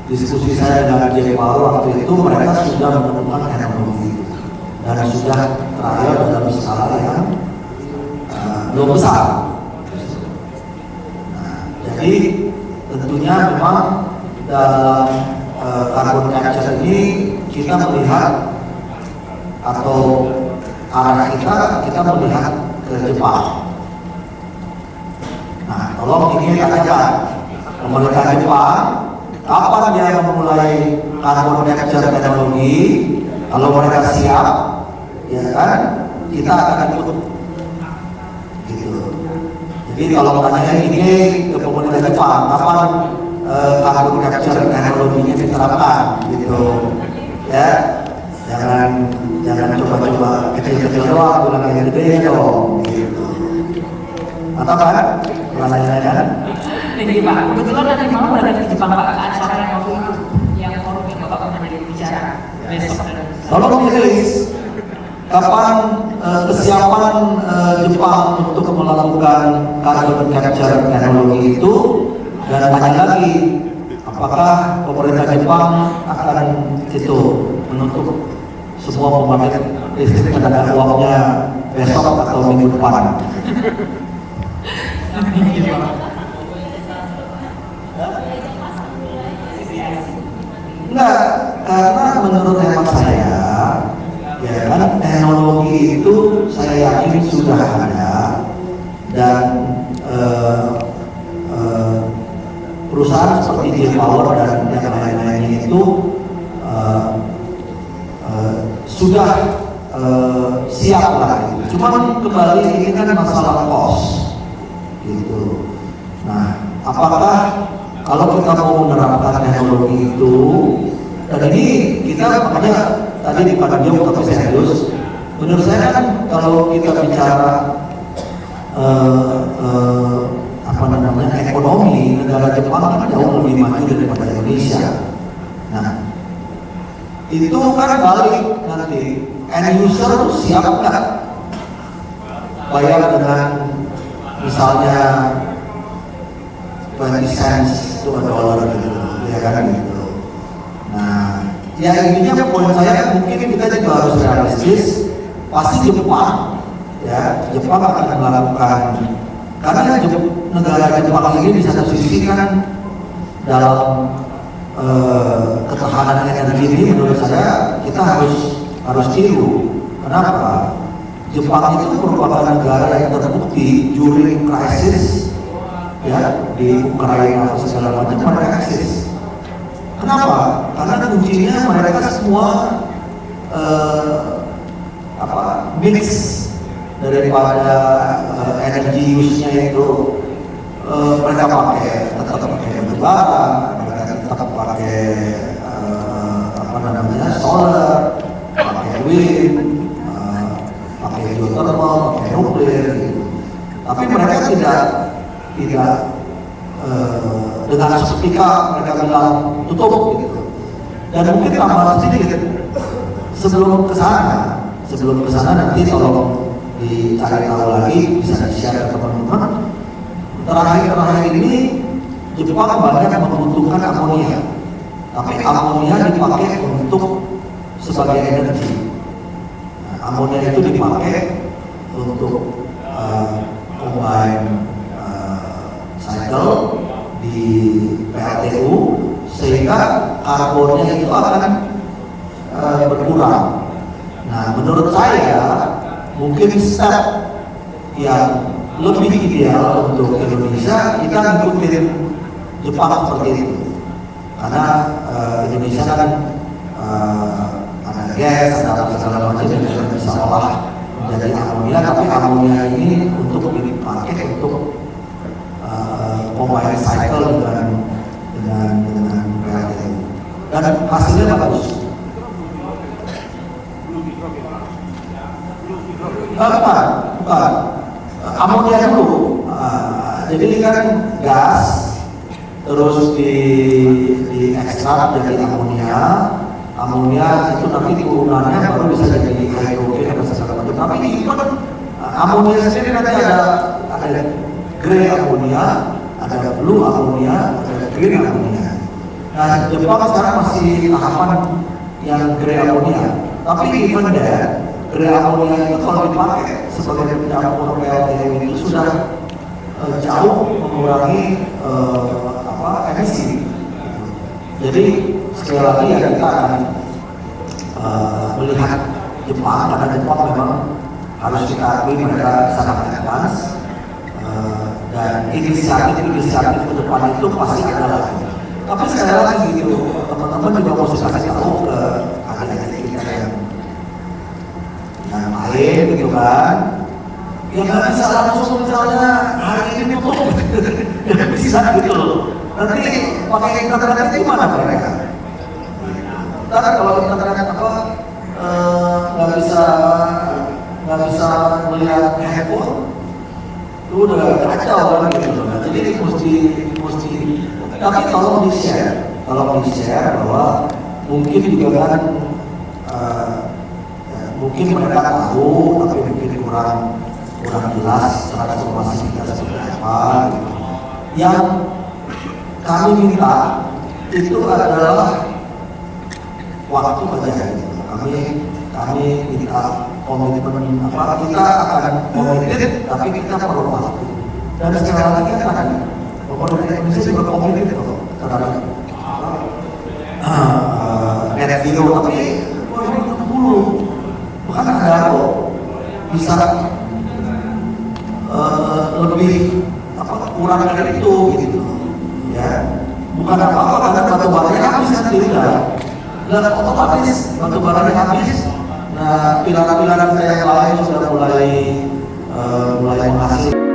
diskusi saya dengan JPAO waktu itu, mereka sudah menemukan teknologi dan sudah trial dalam skala yang belum besar. Nah, jadi tentunya memang dalam carbon capture ini kita melihat atau arah kita melihat ke Jepang. Nah, tolong ini tanyakan pemerintah Jepang, kapan dia memulai carbon capture teknologi? Kalau mereka siap, ya kan, kita akan ikut. Gitu. Jadi kalau tanya ini ke pemerintah Jepang, kapan carbon capture teknologinya diterapkan, gitu, ya? Jangan coba-coba kecil-kecil doang, ulang yang gede dong, gitu. Atau kan? Pertanyaannya? Ini Pak, kebetulan nanti malam berada di Jepang Pak, acara yang waktu itu, yang forum yang Bapak pernah bicara besok. Tolong dirilis kapan kesiapan Jepang untuk melakukan carbon capture teknologi itu, dan tanya lagi apakah pemerintah Jepang akan itu menutup semua pembangkit listrik tenaga uapnya besok atau minggu depan. Enggak, karena menurut hemat saya, ya kan, teknologi itu saya yakin sudah ada, dan perusahaan seperti JPower dan yang lain-lainnya itu sudah siap lah. Gitu. Cuman kembali ini kan masalah cost, gitu. Nah, apakah kalau kita mau menerapkan teknologi itu, dan ini kita makanya tadi di Panjang tapi serius, menurut saya kan kalau kita bicara ekonomi, negara Jepang kan jauh lebih maju daripada Indonesia. Nah, itu kan balik nanti, end user siap nggak bayar dengan misalnya 20 cents to a dollar gitu, ya kan gitu. Nah, ya intinya poin saya mungkin kita juga harus realistis. Pasti Jepang, ya Jepang akan melakukan, karena negara Jepang ini di satu sisi kan dalam ketahanan energi ini menurut saya kita harus tiru. Kenapa? Jepang itu merupakan negara yang terbukti during crisis, ya, di Ukraina atau segala macam mereka eksis. Kenapa? Karena kuncinya mereka semua mix daripada energi use-nya itu mereka tetap pakai batu bara, mereka tetap pakai solar, pakai wind, pakai geothermal, pakai nuklir, gitu. Tapi mereka tidak dengan seketika mereka bilang tutup, gitu. Dan mungkin tambahan sedikit sebelum kesana nanti tolong dicari tahu lagi, bisa di-share ke teman-teman. Terakhir ini Jepang banyak membutuhkan amonia, tapi amonia dipakai untuk sebagai energi. Nah, amonia itu dipakai untuk combine cycle di PLTU, sehingga karbonnya itu akan berkurang. Nah, menurut saya mungkin step yang lebih ideal untuk Indonesia kita ngikutin Jepang seperti itu, karena Indonesia kan ada gas, ada segala macam yang bisa olah menjadi amonia, tapi amonia ini untuk dipakai untuk combine cycle dengan PLTU, dan hasilnya bagus. Bukan. Amonia dulu. Jadi ini kan gas, terus di ekstrak jadi amonia. Amonia itu nanti turunannya baru bisa jadi hidrogen atau segala macam. Tapi itu amonia sendiri nanti ada grey amonia, ada blue amonia, ada green amonia. Nah, Jepang sekarang masih tahapan yang grey ammonia. Tapi even that, grey ammonia itu kalau dipakai sebagai pencampur PLTU itu sudah jauh mengurangi emisi. Jadi sekali lagi ya kita akan melihat Jepang, karena Jepang memang harus kita akui mereka sangat advance, dan inisiatif ke depan itu pasti ada lagi. Tapi sekali lagi gitu, teman-teman juga harus kasih tahu ke adik-adik kita yang lain gitu kan, ya nggak bisa langsung misalnya hari ini tutup, nggak bisa gitu loh. Nanti pakai internet itu gimana mereka? Ntar kalau internet nggak bisa melihat handphone, itu udah kacau kan gitu. Jadi mesti. Tapi tolong di-share bahwa mungkin juga kan mungkin mereka tahu tapi mungkin kurang jelas transformasi kita seperti apa gitu. Yang kami minta itu adalah waktu aja gitu. Kami minta komitmen kita akan komited tapi kita perlu waktu. Dan sekali lagi kan pemerintah Indonesia juga komited terhadap net zero, tapi 2060 bahkan ada kok bisa lebih kurang dari itu gitu ya. Bukan apa-apa karena batu baranya habis kan tidak, dan otomatis batu baranya habis. Nah, pilar-pilar kita yang lain sudah mulai menghasilkan.